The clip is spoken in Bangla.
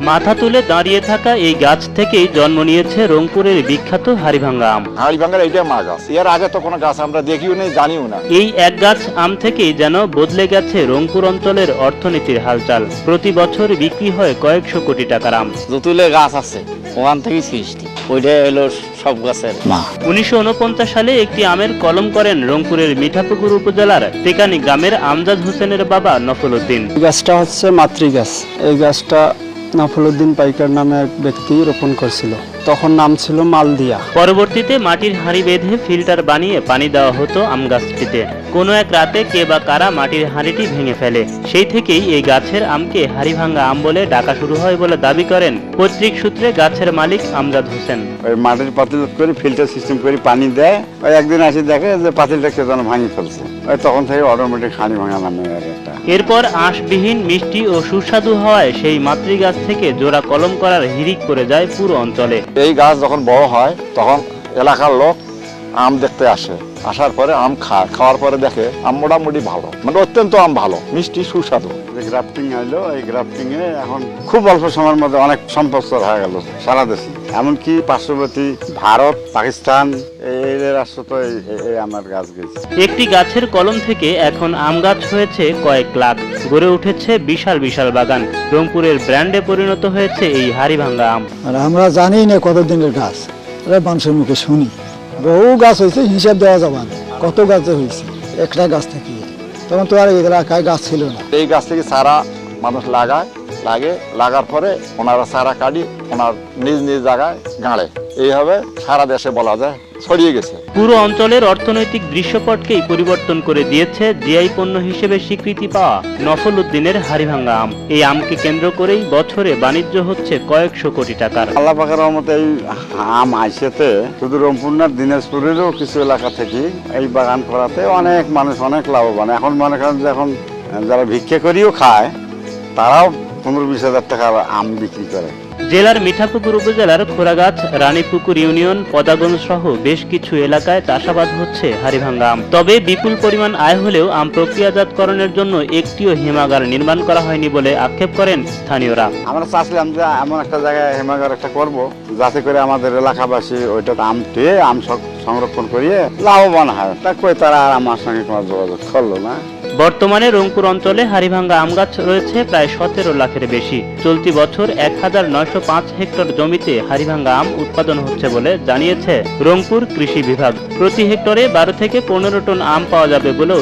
মাথা তুলে দাঁড়িয়ে থাকা এই গাছ থেকেই জন্ম নিয়েছে রংপুরের বিখ্যাত হাড়িভাঙ্গা আম। হাড়িভাঙ্গার এইটা মা গাছ, এর আগে তো কোনো গাছ আমরা দেখিও নেই, জানিও না। এই এক গাছ আম থেকেই যেন বদলে গেছে রংপুর অঞ্চলের অর্থনীতির হালচাল। প্রতি বছর বিক্রি হয় কয়েকশো কোটি টাকার আম। দুতুলে গাছ আছে, ওখান থেকেই সৃষ্টি, ওইটা হলো সব গাছের মা। 1949 সালে একটি আমের কলম করেন রংপুরের মিঠাপুকুর উপজেলার তেকানি গ্রামের আমজাদ হোসেনের বাবা নফল উদ্দিন। গাছটা হচ্ছে মাতৃ গাছ। এই গাছটা নফল উদ্দিন পাইকার নামে এক ব্যক্তি রোপণ করছিল, তখন নাম ছিল মালদিয়া। পরবর্তীতে মাটির হাঁড়ি বেঁধে ফিল্টার বানিয়ে পানি দেওয়া হতো আম গাছটিতে। কোনো এক রাতে কে বা কারা মাটির হাঁড়িটি ভেঙে ফেলে। সেই থেকেই এই গাছের আমকে হাড়িভাঙ্গা আম বলে ডাকা শুরু হয় বলে দাবি করেন পৈতৃক সূত্রে গাছের মালিক আমজাদ হোসেন। ওই মাটির পাতিল করে ফিল্টার সিস্টেম করে পানি দেয়, ওই একদিন আসি দেখে যে পাতিলটা কে যেন ভাঙি ফেলছে, ওই তখন থেকে অটোমেটিক হাড়িভাঙ্গা নামে একটা। এরপর আঁশবিহীন মিষ্টি ও সুস্বাদু হওয়ায় সেই মাতৃ গাছ থেকে জোড়া কলম করার হিড়িক পড়ে যায় পুরো অঞ্চলে। এই গাছ যখন বড় হয় তখন এলাকার লোক আম দেখতে আসে, আসার পরে আম খায়, খাওয়ার পরে দেখে আম মোটামুটি ভালো, মানে অত্যন্ত আম ভালো, মিষ্টি সুস্বাদু। গ্রাফটিং হইলো, এই গ্রাফটিং এ এখন খুব অল্প সময়ের মধ্যে অনেক সম্প্রসার হয়ে গেল সারা দেশে, এমনকি পার্শ্ববর্তী ভারত, পাকিস্তান এই রাষ্ট্র তো এই আমার গাছ গেছে। একটি গাছের কলম থেকে এখন আম গাছ হয়েছে কয়েক লাখ, গড়ে উঠেছে বিশাল বিশাল বাগান। রংপুরের ব্র্যান্ডে পরিণত হয়েছে এই হাড়িভাঙ্গা আম। আর আমরা জানি না কতদিনের গাছ, মানুষের মুখে শুনি বহু গাছ হয়েছে, হিসাব দেওয়া যাবে না কত গাছ হয়েছে একটা গাছ থেকে। তখন তো আর এলাকায় গাছ ছিল না। এই গাছ থেকে চারা মানুষ লাগার পরে ওনারা চারা কাটি ওনার নিজ নিজ জায়গায় গাঁড়ে, এইভাবে সারা দেশে বলা যায় ছড়িয়ে গেছে। পুরো অঞ্চলের অর্থনৈতিক দৃশ্যপটকেই পরিবর্তন করে দিয়েছে জিআই পণ্য হিসেবে স্বীকৃতি পাওয়া নফল উদ্দিনের হাড়িভাঙ্গা আম। এই আমকে কেন্দ্র করেই বছরে বাণিজ্য হচ্ছে কয়েকশো কোটি টাকার। আল্লাহ পাকের রহমতে এই আম আইসেতে শুধু রংপুর না, দিনাজপুরেরও কিছু এলাকা থেকে এই বাগান করাতে অনেক মানুষ অনেক লাভবান। এখন মনে করেন যে এখন যারা ভিক্ষা করিও খায় তারাও 15-20 হাজার টাকার আম বিক্রি করে। জেলার মিঠাপুকুর উপজেলার খোরাগাছ, রানীপুকুর ইউনিয়ন, পদাগঞ্জ সহ বেশ কিছু এলাকায় চাষাবাদ হচ্ছে হাড়িভাঙ্গা আম। তবে বিপুল পরিমাণ আয় হলেও আম প্রক্রিয়াজাতকরণের জন্য একটিও হিমাগার নির্মাণ করা হয়নি বলে আক্ষেপ করেন স্থানীয়রা। আমরা চাচ্ছিলাম যে এমন একটা জায়গায় হিমাগার একটা করব, যাতে করে আমাদের এলাকাবাসী ওইটা আম পেয়ে আম সংরক্ষণ করিয়ে লাভবান হয়। তা কই তারা আর আমার সঙ্গে কোনো যোগাযোগ করলো না। বর্তমানে রংপুর অঞ্চলে হাড়িভাঙ্গা আম গাছ রয়েছে প্রায় 17 লাখের বেশি। চলতি বছর 1905 হেক্টর জমিতে হাড়িভাঙ্গা আম উৎপাদন হচ্ছে বলে জানিয়েছে রংপুর কৃষি বিভাগ। প্রতি হেক্টরে 12 থেকে 15 টন আম পাওয়া যাবে বলেও